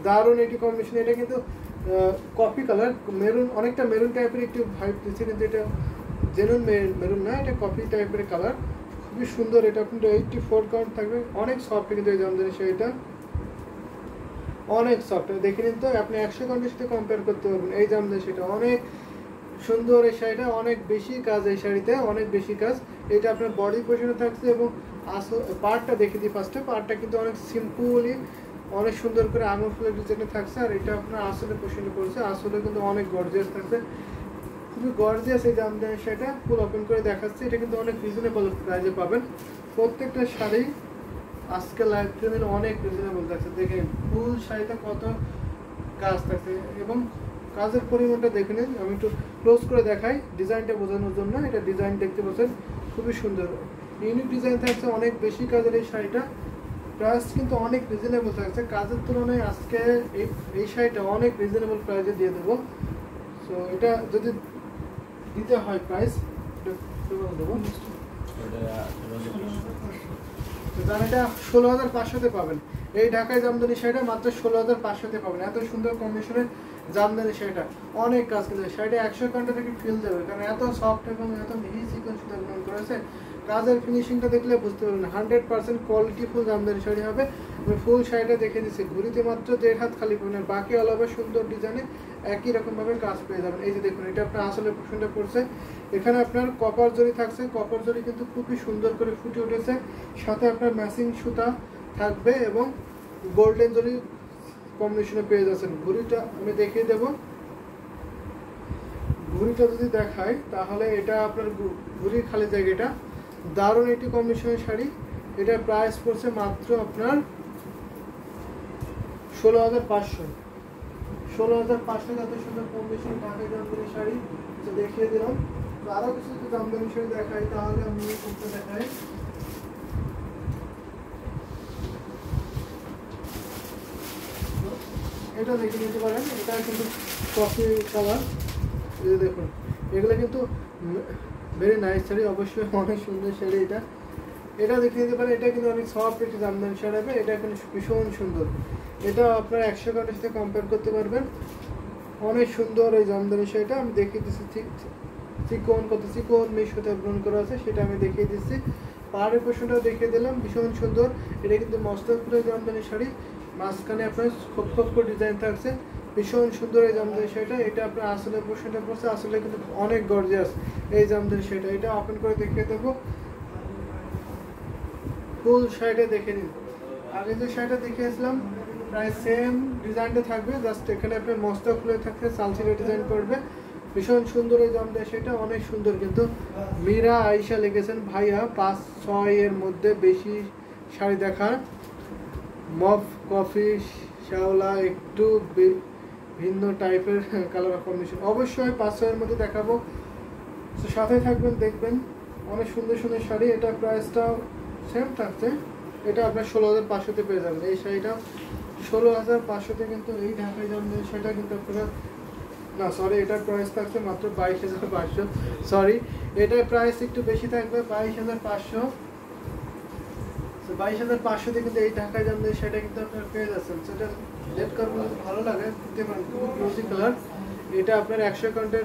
দারুণ এটি কম্বিনেশন। এটা কিন্তু কফি কালার, মেরুন, অনেকটা মেরুন টাইপের একটু ভাইব দিচ্ছে, কিন্তু এটা জেনুইন মেরুন না, এটা কফি টাইপের কালার, খুবই সুন্দর। এটা কিন্তু 84 কাউন্ট থাকবে, অনেক সফট কিন্তু এই জামদানি শাড়িটা, অনেক সফট। দেখে নিন তো, আপনি 100 কাউন্টের সাথে কম্পেয়ার করতে পারবেন। এই জামদানি শাড়িটা অনেক সুন্দর, এই শাড়িটা অনেক বেশি কাজ, এই শাড়িতে অনেক বেশি কাজ। এটা আপনার বডি পোর্শনে থাকছে এবং পার্টটা দেখে দিই ফার্স্টে, পার্টটা কিন্তু অনেক সিম্পলি অনেক সুন্দর করে আঙুল ফুলের ডিজাইনে থাকছে। আর এটা আপনার আসলে পোর্শনে পড়ছে, আসলে কিন্তু অনেক গর্জিয়াস থাকছে, খুবই গর্জিয়াস এই জামদানি শাড়িটা। ফুল ওপেন করে দেখাচ্ছে, এটা কিন্তু অনেক রিজনেবল প্রাইসে পাবেন প্রত্যেকটা শাড়ি। আজকে লাইভ ট্রেনের অনেক রিজনেবল থাকছে, দেখেন ফুল শাড়িটা কত কাজ থাকছে এবং কাজের পরিমাণটা দেখে নিন। আমি একটু ক্লোজ করে দেখাই ডিজাইনটা বোঝানোর জন্য। এটা ডিজাইন দেখতে পাচ্ছেন খুবই সুন্দর, ইউনিক ডিজাইন থাকছে, অনেক বেশি কাজের এই শাড়িটা। প্রাইস কিন্তু অনেক রিজনেবল থাকছে, কাজের তুলনায় আজকে এই শাড়িটা অনেক রিজনেবল প্রাইসে দিয়ে দেবো। সো এটা যদি দিতে হয় প্রাইস দেবো, এটা 16,500-তে পাবেন। এই ঢাকায় জামদানি শাড়িটা মাত্র 16,500-তে পাবেন। এত সুন্দর কম্বিনেশনের জামদানি শাড়িটা, অনেক কাজ কিন্তু শাড়িটা 100 ঘন্টা থেকে ফিল দেবে, কারণ এত সফট এবং এত মিহি সিকোয়েন্স সুতা ব্যবহার করেছে। কাজের ফিনিশিংটা দেখলে বুঝতে পারবেন 100% কোয়ালিটিফুল জামদানি শাড়ি হবে। আমি ফুল শাড়িটা দেখে দিচ্ছি, ঘুরিতে মাত্র 1.5 হাত খালি পাবেন, বাকি অল ওভার সুন্দর ডিজাইনে একই রকমভাবে কাজ পেয়ে যাবেন। এই যে দেখুন, এটা আপনার আসলে পোর্শনটা পড়ছে, এখানে আপনার কপার জরি থাকছে, কপার জরি কিন্তু খুবই সুন্দর করে ফুটে উঠেছে, সাথে আপনার ম্যাচিং সুতা থাকবে এবং গোল্ডেন জরি কম্বিনেশনে পেয়ে যাচ্ছেন। ঘুড়িটা আমি দেখিয়ে দেব, ঘুড়িটা যদি দেখাই তাহলে এটা আপনার ঘুড়ির খালি জায়গাটা, দারুণ একটি কম্বিনেশনের শাড়ি। এটা প্রাইস পড়ছে মাত্র আপনার 16,500। 16,500 এত সুন্দর কম্বিনেশন ঢাকাই জামদানি শাড়ি দেখিয়ে দিলাম। তো আরও কিছু যদি জামদানি শাড়ি দেখাই তাহলে আমি করতে দেখাই। এটা দেখে নিতে পারেন, এটা কিন্তু কফি কালার, এই যে দেখুন, এগুলো কিন্তু ভেরি নাইস শাড়ি, অবশ্যই অনেক সুন্দর শাড়ি। এটা দেখে নিতে পারেন, এটা কিন্তু অনেক সফট একটি জামদানি শাড়ি হবে, এটা কিন্তু ভীষণ সুন্দর। এটা আপনারা 100 কাউন্টের সাথে কম্পেয়ার করতে পারবেন, অনেক সুন্দর এই জামদানি শাড়িটা। আমি দেখিয়ে দিচ্ছি চিকন, কত চিকন মিশোতে ব্রন করা আছে সেটা আমি দেখিয়ে দিচ্ছি। পাহাড়ের পোর্শনটাও দেখিয়ে দিলাম, ভীষণ সুন্দর। এটা কিন্তু মস্তক ফুলের জামদানি শাড়ি, মাঝখানে আপনার খোপ খোপ করে ডিজাইন থাকছে, ভীষণ সুন্দর এই জামদানি শাড়িটা। এটা আপনার আসলে পোর্শনটা পড়ছে, আসলে কিন্তু অনেক গর্জিয়াস এই জামদানি শাড়িটা। এটা ওপেন করে দেখিয়ে দেবো, ফুল শাড়িটা দেখে নিন। আগে যে শাড়িটা দেখিয়েছিলাম প্রায় সেম ডিজাইনটা থাকবে, জাস্ট এখানে আপনার মস্তক ফুলে থাকছে, সালসিলে ডিজাইন করবে, ভীষণ সুন্দর এই জামদানি শাড়িটা, অনেক সুন্দর। কিন্তু মীরা আয়েশা লিখেছেন ভাইয়া 5-6 এর মধ্যে বেশি শাড়ি দেখা, মফ কফি শ্যাওলা একটু ভিন্ন টাইপের কালার কম্বিনেশন, অবশ্যই 5-6 এর মধ্যে দেখাবো। তো সাথে থাকবেন, দেখবেন অনেক সুন্দর সুন্দর শাড়ি। এটা প্রাইসটা সেম থাকছে, এটা আপনার 16,500-তে পেয়ে যাবেন। এই শাড়িটা 16,500-তে, কিন্তু এই ঢাকায় জামদানি শাড়িটা কিন্তু আপনারা না, সরি, এটার প্রাইস থাকছে মাত্র 22,500। সরি, এটার প্রাইস একটু বেশি থাকবে, 22,500। 22,500-তে কিন্তু এই ঢাকায় জামদানি শাড়িটা কিন্তু আপনারা পেয়ে যাচ্ছেন। সেটা রেড কালার যদি ভালো লাগে দিতে পারেন, খুবই গ্লোসি কালার। এটা আপনার 100 কাউন্টের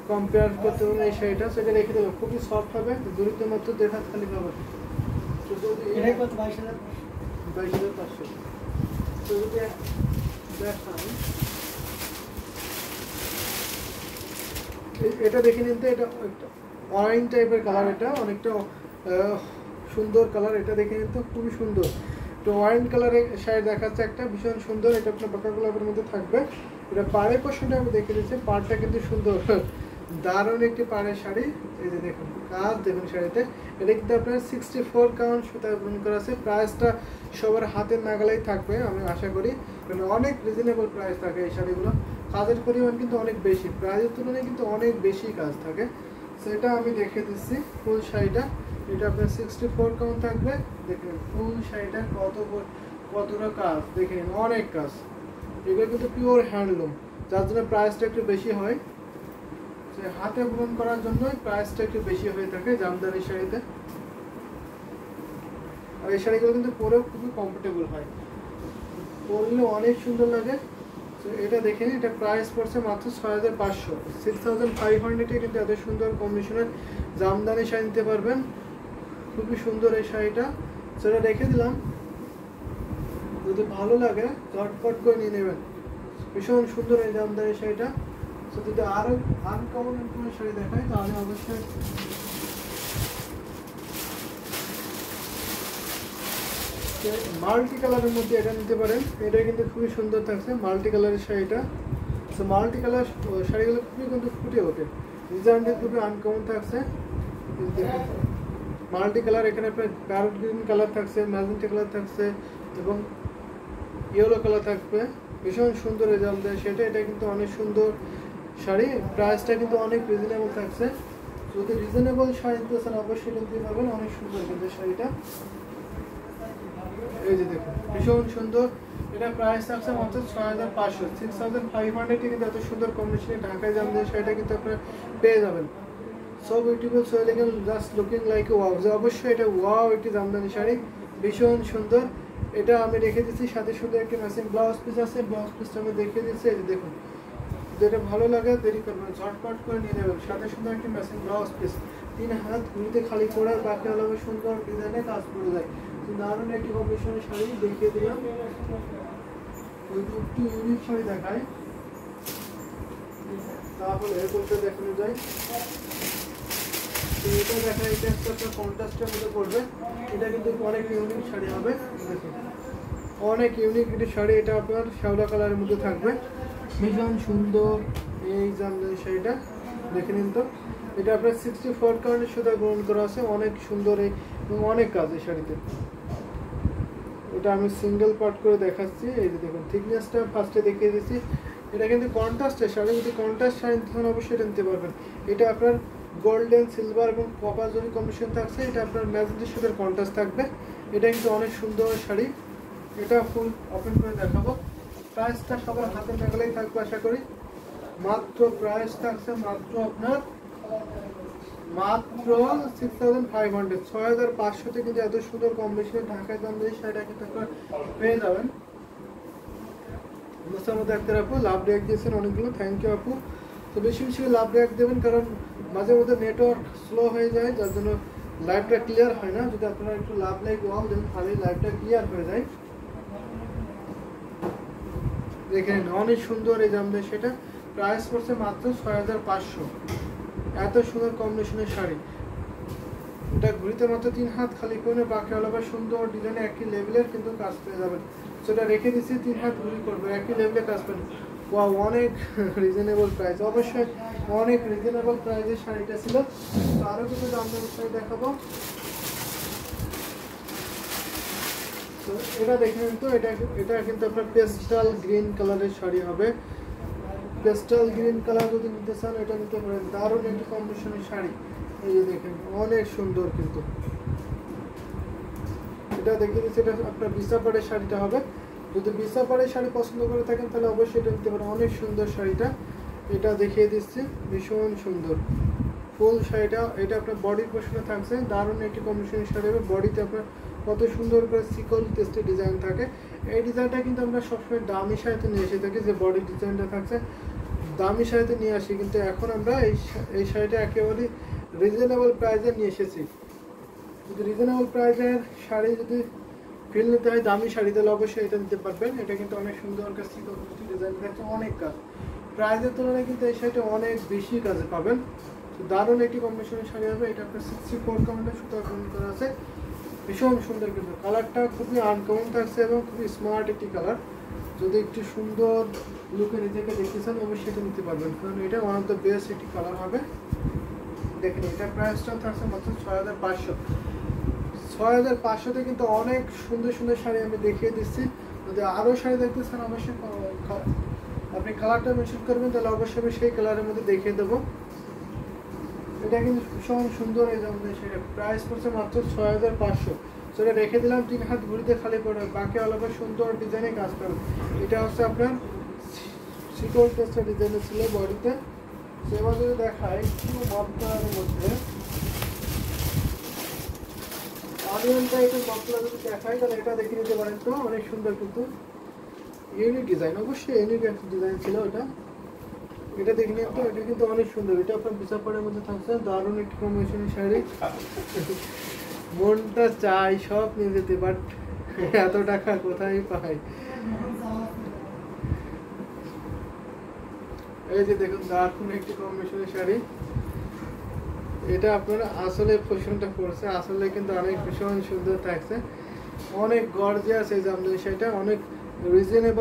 কম্পেয়ার করতে পারেন এই শাড়িটা, সেটা রেখে দেবেন, খুবই সফট হবে, দূরিতে মাত্র 1.5 হাত খালি পাবেন। এটাই কত? 22,500। তো যদি দেখান, এটা দেখে নিন তো, এটা অরেঞ্জ টাইপের কালার, এটা অনেকটা সুন্দর কালার। এটা দেখে নিন তো, খুবই সুন্দর। তো অরেঞ্জ কালারের শাড়ি দেখাচ্ছে একটা, ভীষণ সুন্দর। এটা আপনার বাঁকা গোলাপের মধ্যে থাকবে। এটা পাড়ের পোর্শনটা আমি দেখে দিচ্ছি, পাড়টা কিন্তু সুন্দর, দারুণ একটি পাড়ের শাড়ি। এই যে দেখুন কাজ, দেখুন শাড়িতে এটা কিন্তু আপনার 64 কাউন্ট সুতায় বুন করা আছে। প্রাইসটা সবার হাতের নাগালেই থাকবে আমি আশা করি, কারণ অনেক রিজনেবল প্রাইস থাকে এই শাড়িগুলো। কাজের পরিমাণ কিন্তু অনেক বেশি, প্রাইসের তুলনায় কিন্তু অনেক বেশি কাজ থাকে। সেটা আমি দেখে দিচ্ছি ফুল শাড়িটা, এটা আপনার 64 কাউন্ট থাকবে। দেখুন ফুল শাড়িটা কতটা কাজ, দেখেন অনেক কাজ। এগুলো কিন্তু পিওর হ্যান্ডলুম, যার জন্য প্রাইসটা একটু বেশি হয়। হাতে বুনন করার জন্যই প্রাইসটা একটু বেশি হয়ে থাকে জামদানি শাড়িতে। আর এই শাড়িগুলো কিন্তু পরেও খুবই কমফোর্টেবল হয়। পরলে অনেক সুন্দর লাগে। তো এটা দেখে নিন, এটা প্রাইস পড়ছে মাত্র 6500, 6500 কিন্তু এত সুন্দর কম্বিনেশনের জামদানি শাড়ি নিতে পারবেন। খুবই সুন্দর এই শাড়িটা, সেটা রেখে দিলাম। যদি ভালো লাগে ঝটপট করে নিয়ে নেবেন। ভীষণ সুন্দর এই জামদানি শাড়িটা। তো যদি আরো আনকমন কোনো শাড়ি দেখায় তাহলে অবশ্যই মাল্টি কালারের মধ্যে এটা নিতে পারেন। এটা কিন্তু খুবই সুন্দর থাকছে মাল্টি কালারের শাড়িটা। তো মাল্টি কালার শাড়িগুলো খুবই কিন্তু ফুটে ওঠে, ডিজাইনটা খুবই আনকমন থাকছে। মাল্টি কালার, এখানে আপনার প্যারট গ্রিন কালার থাকছে, ম্যাজেন্টা কালার থাকছে এবং ইয়েলো কালার থাকবে। ভীষণ সুন্দর এই জামদানি সেটা। এটা কিন্তু অনেক সুন্দর শাড়ি, প্রাইসটা কিন্তু অনেক রিজনেবল থাকছে। যদি রিজনেবল শাড়ি নিতে চান অবশ্যই নিতে পারবেন, অনেক সুন্দর কিন্তু শাড়িটা। এই যে দেখুন ভীষণ সুন্দর, এটা প্রাইস থাকছে মাত্র 6500, 6500 কিন্তু এত সুন্দর কম্বিনেশনে ঢাকায় জামদানি শাড়িটা কিন্তু আপনারা পেয়ে যাবেন। So beautiful, so elegant, just looking like a wow. যে অবশ্যই এটা ওয়াও একটি জামদানি শাড়ি, ভীষণ সুন্দর। এটা আমি রেখে দিচ্ছি, সাথে সুন্দর একটি ম্যাচিং ব্লাউজ পিস আছে, ব্লাউজ পিসটা আমি দেখিয়ে দিচ্ছি। এই যে দেখুন, যেটা ভালো লাগে দেরি করবেন, ঝটপট করে নিয়ে নেবেন। সাথে সুন্দর একটি ম্যাচিং ব্লাউজ পিস, 3 হাত ঘুরিতে খালি করে বাকি হলো সুন্দর ডিজাইনে কাজ করে যায়। দারুণ একটি কম্বিনেশনের শাড়ি দেখিয়ে দিলাম। একটু ইউনিক শাড়ি দেখায়, তাহলে এরপরটা দেখানো যায়। তো এটা দেখা, এটা একটা আপনার কন্ট্রাস্টের মধ্যে পড়বে। এটা কিন্তু অনেক ইউনিক শাড়ি হবে, দেখুন অনেক ইউনিক একটি শাড়ি। এটা আপনার শ্যাওলা কালারের মধ্যে থাকবে, ভীষণ সুন্দর এই জামদানি শাড়িটা দেখে নিন। তো এটা আপনার 64 কাউন্টের সুতা গ্রহণ করা আছে, অনেক সুন্দর এই অনেক কাজ এই শাড়িতে। এটা আমি সিঙ্গেল পার্ট করে দেখাচ্ছি। এই যে দেখুন থিকনেসটা ফার্স্টে দেখিয়ে দিচ্ছি। এটা কিন্তু কন্ট্রাস্টের শাড়ি, যদি কন্ট্রাস্ট শাড়ি নিতে চান অবশ্যই এটা নিতে পারবেন। এটা আপনার গোল্ডেন, সিলভার এবং কপার জরি কম্বিনেশন থাকছে। এটা আপনার ম্যাজেন্টার সাথে কন্ট্রাস্ট থাকবে। এটা কিন্তু অনেক সুন্দর শাড়ি। এটা ফুল ওপেন করে দেখাবো। প্রাইসটা সবার হাতের নাগালেই থাকবে আশা করি। মাত্র প্রাইস থাকছে মাত্র আপনার মাত্র 6500, 6500 কিন্তু এত সুন্দর কম্বিনেশন ঢাকায় জামদানি শাড়িটা কিন্তু আপনারা পেয়ে যাবেন। মধ্যে একটা আপু লাভ রেক দিয়েছেন অনেকগুলো, থ্যাংক ইউ আপু। তো বেশি বেশি লাভ রেক দেবেন, কারণ মাঝে মধ্যে নেটওয়ার্ক স্লো হয়ে যায়, যার জন্য লাইভটা ক্লিয়ার হয় না। যদি আপনারা একটু লাভ লাইক ওয়াও দেন তাহলে লাইভটা ক্লিয়ার হয়ে যায়। দেখেন অনেক সুন্দর এই জামদানি সেটা, প্রাইস পড়ছে মাত্র 6500। এত সুন্দর কম্বিনেশনের শাড়ি, এটা ঘুরিতে মাত্র 3 হাত খালি করে বাকি হলো সুন্দর ডিজাইনে একই লেভেলের কিন্তু কাজ পেয়ে যাবেন। সেটা রেখে দিচ্ছি, 3 হাত ঘুরি করবে একই লেভেলে কাজ পাবেন। ওয়া অনেক রিজনেবল প্রাইস, অবশ্যই অনেক রিজনেবল প্রাইসের শাড়িটা ছিল। তো আরও কিছু জামদানি শাড়ি দেখাবো। তো এটা দেখে নিন। তো এটা কিন্তু আপনার পেস্টাল গ্রিন কালারের শাড়ি হবে। পেস্টাল গ্রিন কালার যদি নিতে চান এটা নিতে পারেন, দারুণ একটি কম্বিনেশনের শাড়ি। এই যে দেখেন অনেক সুন্দর কিন্তু এটা দেখিয়ে দিচ্ছি। এটা আপনার বিছাপাড়ের শাড়িটা হবে। যদি বিছাপাড়ের শাড়ি পছন্দ করে থাকেন তাহলে অবশ্যই এটা নিতে পারেন, অনেক সুন্দর শাড়িটা। এটা দেখিয়ে দিচ্ছি, ভীষণ সুন্দর ফুল শাড়িটা। এটা আপনার বডির পোর্শনে থাকছে, দারুণ একটি কম্বিনেশনের শাড়ি হবে। বডিতে আপনার কত সুন্দর করে সিকল টেস্টের ডিজাইন থাকে। এই ডিজাইনটা কিন্তু আমরা সবসময় দামি শাড়িতে নিয়ে এসে থাকি, যে বডি ডিজাইনটা থাকছে দামি শাড়িতে নিয়ে আসি, কিন্তু এখন আমরা এই শাড়িটা একেবারে রিজনেবল প্রাইসে নিয়ে এসেছি। যদি রিজনেবল প্রাইসের শাড়ি যদি ফিল নিতে হয় দামি শাড়ি, তাহলে অবশ্যই এটা নিতে পারবেন। এটা কিন্তু অনেক সুন্দর সিকল ডিজাইন থাকছে, অনেক কাজ। প্রাইসের তুলনায় কিন্তু এই শাড়িটা অনেক বেশি কাজে পাবেন। তো দারুণ একটি কম্বিনেশনের শাড়ি হবে। এটা আপনার 64 কাউন্টের সুতা গ্রহণ করা আছে, ভীষণ সুন্দর কিন্তু কালারটা খুবই আনকমন থাকছে এবং খুবই স্মার্ট একটি কালার। যদি একটু সুন্দর লুকে নিজেকে দেখতে চান অবশ্যই এটা নিতে পারবেন, কারণ এটা ওয়ান অফ দ্য বেস্ট একটি কালার হবে। দেখেন এটা প্রাইসটা থাকছে মাত্র 6500। 6500-তে কিন্তু অনেক সুন্দর সুন্দর শাড়ি আমি দেখিয়ে দিচ্ছি। যদি আরও শাড়ি দেখতে চান অবশ্যই আপনি কালারটা মেনশন করবেন, তাহলে অবশ্যই আমি সেই কালারের মধ্যে দেখিয়ে দেবো। এটা কিন্তু ভীষণ সুন্দর এই জামদানি শাড়ি, প্রাইস পড়ছে মাত্র 6500। সেটা রেখে দিলাম, 3 হাত ঘুরিতে খালি পড়বে বাকি আলাদা সুন্দর ডিজাইনে কাজ করবে। এটা হচ্ছে আপনার সিকল টেস্টের ডিজাইনে ছিল বডিতে। সেবার যদি দেখায় একটু মফলারের মধ্যে অনিয়ন টাইপের মফলার যদি দেখায় তাহলে এটা দেখে নিতে পারেন। তো অনেক সুন্দর কিন্তু ইউনিক ডিজাইন, অবশ্যই ইউনিক একটা ডিজাইন ছিল ওটা। এটা দেখে নিন তো, এটা কিন্তু অনেক সুন্দর। এটা আপনার বিছাপাড়ের মধ্যে থাকছে, দারুণ একটি কম্বিনেশনের শাড়ি। মনটা চাই সব নিয়ে যেতে, বাট এত টাকা কোথায় পাই। এই যে দেখুন দারুণ একটি কম্বিনেশনের শাড়ি। এটা আপনারা আসলে পোষণটা করছে, আসলে কিন্তু অনেক ভীষণ সুন্দর থাকছে, অনেক গর্জিয়াস এই জামদানি শাড়িটা, অনেক রিজনেবল